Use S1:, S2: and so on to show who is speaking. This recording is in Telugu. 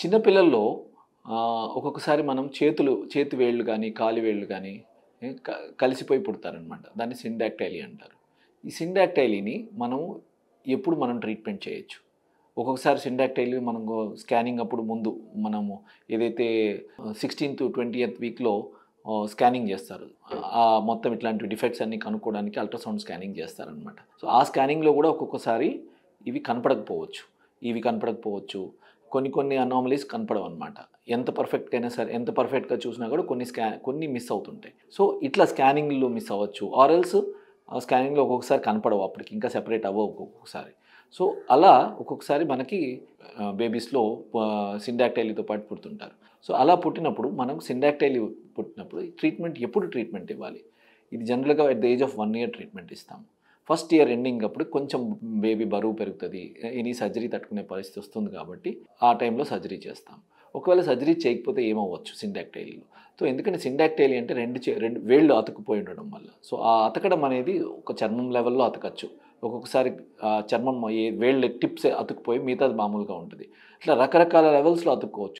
S1: చిన్న పిల్లల్లో ఒక్కొక్కసారి మనం చేతి వేళ్ళు గానీ, కాలి వేళ్ళు గానీ కలిసిపోయి పుడతారనమాట. దాన్ని సిండాక్టైలీ అంటారు. ఈ సిండాక్టైలీని మనం ట్రీట్మెంట్ చేయొచ్చు. ఒక్కొక్కసారి సిండాక్టైలీ మనము స్కానింగ్ అప్పుడు ముందు మనము ఏదైతే 16th-20th వీక్‌లో స్కానింగ్ చేస్తారు. మొత్తం ఇట్లాంటి డిఫెక్ట్స్ అన్నీ కనుక్కోవడానికి అల్ట్రాసౌండ్ స్కానింగ్ చేస్తారనమాట. సో, ఆ స్కానింగ్‌లో కూడా ఒక్కొక్కసారి ఇవి కనపడకపోవచ్చు. కొన్ని అనామలీస్ కనపడవనమాట. ఎంత పర్ఫెక్ట్‌గా అయినా సరే, ఎంత పర్ఫెక్ట్‌గా చూసినా కూడా కొన్ని మిస్ అవుతుంటాయి. సో, ఇట్లా స్కానింగ్‌లో మిస్ అవ్వచ్చు. ఆర్ ఎల్స్ స్కానింగ్‌లో ఒక్కొక్కసారి కనపడవు. అప్పటికి ఇంకా సెపరేట్ అవ్వవు ఒక్కొక్కసారి. సో, అలా ఒక్కొక్కసారి మనకి బేబీస్‌లో సిండాక్టైలీతో పాటు పుడుతుంటారు. సో, అలా పుట్టినప్పుడు మనం సిండాక్టైలీ పుట్టినప్పుడు ఎప్పుడు ట్రీట్మెంట్ ఇవ్వాలి? ఇది జనరల్‌గా at the age of 1 year treatment ఇస్తాము. ఫస్ట్ ఇయర్ ఎండింగ్ అప్పుడు కొంచెం బేబీ బరువు పెరుగుతది. ఎనీ సర్జరీ తట్టుకునే పరిస్థితి వస్తుంది కాబట్టి, ఆ టైంలో సర్జరీ చేస్తాం. ఒకవేళ సర్జరీ చేయకపోతే ఏమవ్వచ్చు సిండాక్టైలీలో? సో, ఎందుకంటే సిండాక్టైలీ అంటే 2 వేళ్ళు అతుక్కుపోయి ఉండడం వల్ల. సో, ఆ అతకడం అనేది ఒక చర్మం లెవెల్‌లో అతకచ్చు. ఒక్కొక్కసారి చర్మం వేళ్ళ టిప్స్ అతుక్కుపోయి మిగతాది మామూలుగా ఉంటది. ఇట్లా రకరకాల లెవెల్స్‌లో అతుక్కోవచ్చు.